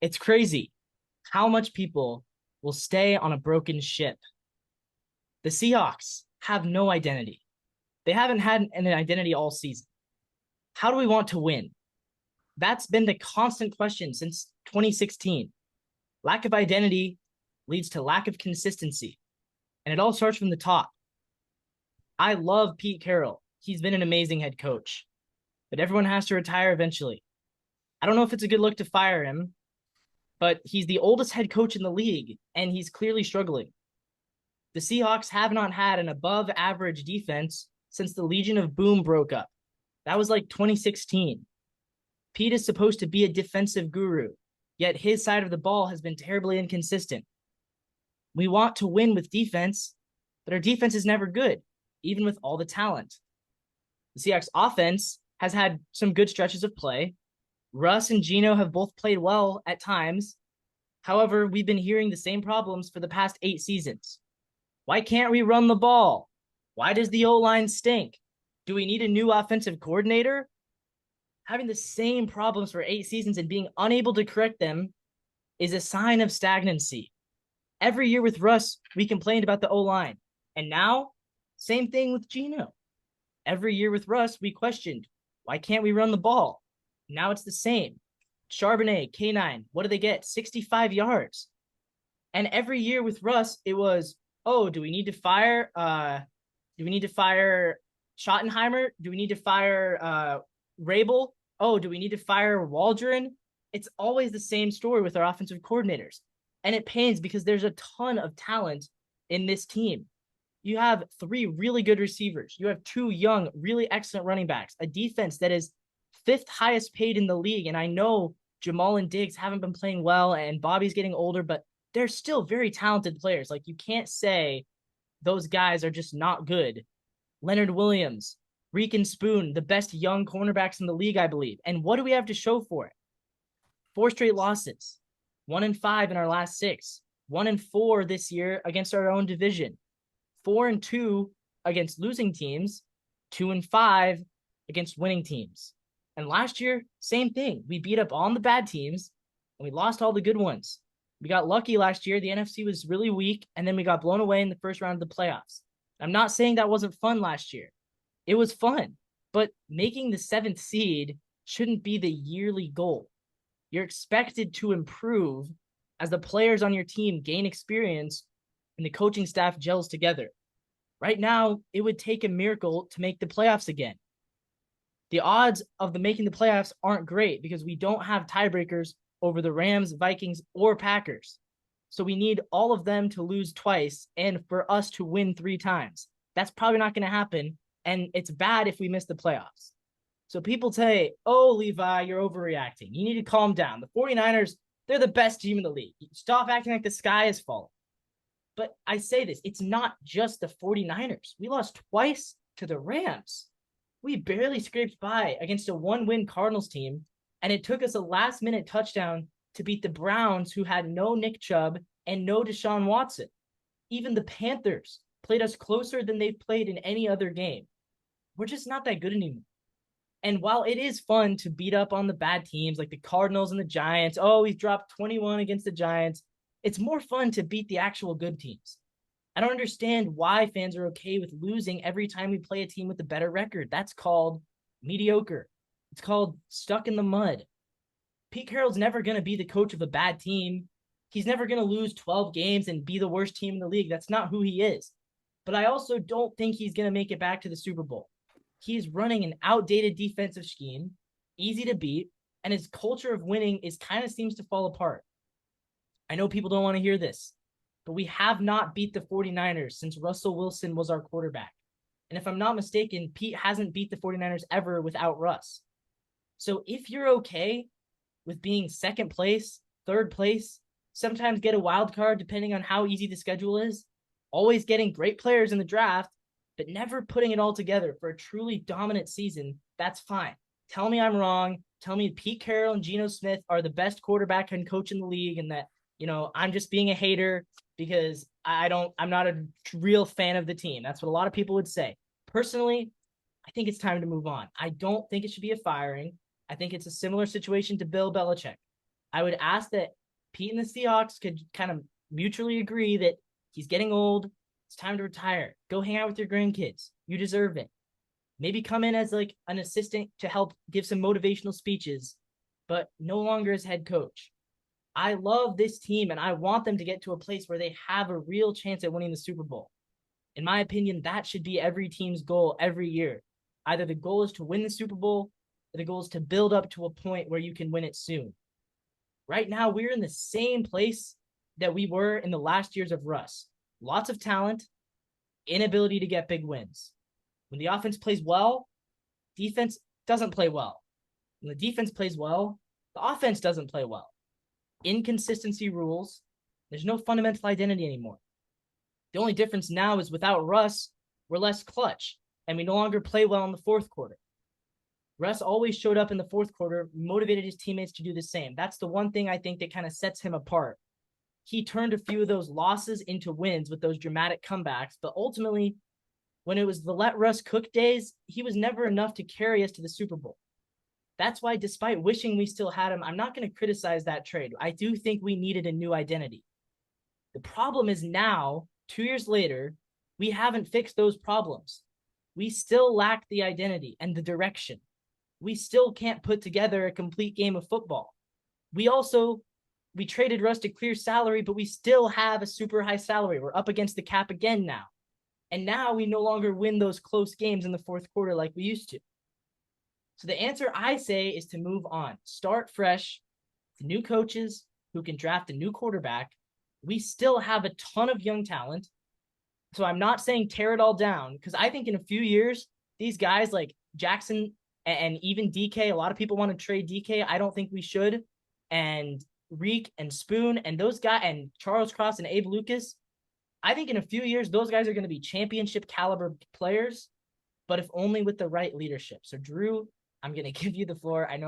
It's crazy how much people will stay on a broken ship. The Seahawks have no identity. They haven't had an identity all season. How do we want to win? That's been the constant question since 2016. Lack of identity leads to lack of consistency, and it all starts from the top. I love Pete Carroll. He's been an amazing head coach, but everyone has to retire eventually. I don't know if it's a good look to fire him, but he's the oldest head coach in the league, and he's clearly struggling. The Seahawks have not had an above average defense since the Legion of Boom broke up. That was like 2016. Pete is supposed to be a defensive guru, yet his side of the ball has been terribly inconsistent. We want to win with defense, but our defense is never good, even with all the talent. The Seahawks offense has had some good stretches of play. Russ and Geno have both played well at times. However, we've been hearing the same problems for the past 8 seasons. Why can't we run the ball? Why does the O-line stink? Do we need a new offensive coordinator? Having the same problems for 8 seasons and being unable to correct them is a sign of stagnancy. Every year with Russ, we complained about the O-line. And now, same thing with Geno. Every year with Russ, we questioned, why can't we run the ball? Now it's the same. Charbonnet, K9, what do they get? 65 yards. And every year with Russ, it was, oh, do we need to fire Schottenheimer? Do we need to fire Rabel? Oh, do we need to fire Waldron? It's always the same story with our offensive coordinators. And it pains because there's a ton of talent in this team. You have 3 really good receivers. You have 2 young, really excellent running backs, a defense that is 5th highest paid in the league. And I know Jamal and Diggs haven't been playing well and Bobby's getting older, but they're still very talented players. Like, you can't say those guys are just not good. Leonard Williams, Reek Spoon, the best young cornerbacks in the league, I believe. And what do we have to show for it? 4 straight losses, 1-5 in our last 6, 1-4 this year against our own division, 4-2 against losing teams, 2-5 against winning teams. And last year, same thing. We beat up on the bad teams and we lost all the good ones. We got lucky last year. The NFC was really weak, and then we got blown away in the first round of the playoffs. I'm not saying that wasn't fun last year. It was fun, but making the 7th seed shouldn't be the yearly goal. You're expected to improve as the players on your team gain experience and the coaching staff gels together. Right now, it would take a miracle to make the playoffs again. The odds of making the playoffs aren't great because we don't have tiebreakers over the Rams, Vikings, or Packers. So we need all of them to lose twice and for us to win 3 times. That's probably not going to happen, and it's bad if we miss the playoffs. So people say, oh, Levi, you're overreacting. You need to calm down. The 49ers, they're the best team in the league. Stop acting like the sky is falling. But I say this, it's not just the 49ers. We lost twice to the Rams. We barely scraped by against a 1-win Cardinals team, and it took us a last-minute touchdown to beat the Browns, who had no Nick Chubb and no Deshaun Watson. Even the Panthers played us closer than they've played in any other game. We're just not that good anymore. And while it is fun to beat up on the bad teams like the Cardinals and the Giants, oh, we've dropped 21 against the Giants, it's more fun to beat the actual good teams. I don't understand why fans are okay with losing every time we play a team with a better record. That's called mediocre. It's called stuck in the mud. Pete Carroll's never going to be the coach of a bad team. He's never going to lose 12 games and be the worst team in the league. That's not who he is. But I also don't think he's going to make it back to the Super Bowl. He's running an outdated defensive scheme, easy to beat, and his culture of winning seems to fall apart. I know people don't want to hear this, but we have not beat the 49ers since Russell Wilson was our quarterback. And if I'm not mistaken, Pete hasn't beat the 49ers ever without Russ. So if you're okay with being 2nd place, 3rd place, sometimes get a wild card depending on how easy the schedule is, always getting great players in the draft, but never putting it all together for a truly dominant season, that's fine. Tell me I'm wrong. Tell me Pete Carroll and Geno Smith are the best quarterback and coach in the league, and that, I'm just being a hater because I'm not a real fan of the team. That's what a lot of people would say. Personally, I think it's time to move on. I don't think it should be a firing. I think it's a similar situation to Bill Belichick. I would ask that Pete and the Seahawks could kind of mutually agree that he's getting old. It's time to retire. Go hang out with your grandkids. You deserve it. Maybe come in as like an assistant to help give some motivational speeches, but no longer as head coach. I love this team and I want them to get to a place where they have a real chance at winning the Super Bowl. In my opinion, that should be every team's goal every year. Either the goal is to win the Super Bowl or the goal is to build up to a point where you can win it soon. Right now, we're in the same place that we were in the last years of Russ. Lots of talent, inability to get big wins. When the offense plays well, defense doesn't play well. When the defense plays well, the offense doesn't play well. Inconsistency rules. There's no fundamental identity anymore. The only difference now is without Russ, we're less clutch, and we no longer play well in the fourth quarter. Russ always showed up in the fourth quarter, motivated his teammates to do the same. That's the one thing I think that kind of sets him apart. He turned a few of those losses into wins with those dramatic comebacks, but ultimately, when it was the let Russ cook days, he was never enough to carry us to the Super Bowl. That's why, despite wishing we still had him, I'm not going to criticize that trade. I do think we needed a new identity. The problem is now, 2 years later, we haven't fixed those problems. We still lack the identity and the direction. We still can't put together a complete game of football. We traded Russ to clear salary, but we still have a super high salary. We're up against the cap again now. And now we no longer win those close games in the fourth quarter like we used to. So the answer I say is to move on. Start fresh, with new coaches who can draft a new quarterback. We still have a ton of young talent. So I'm not saying tear it all down, because I think in a few years, these guys like Jackson and even DK, a lot of people want to trade DK. I don't think we should. And Reek and Spoon and those guys and Charles Cross and Abe Lucas, I think in a few years, those guys are going to be championship caliber players, but if only with the right leadership. So Drew, I'm going to give you the floor. I know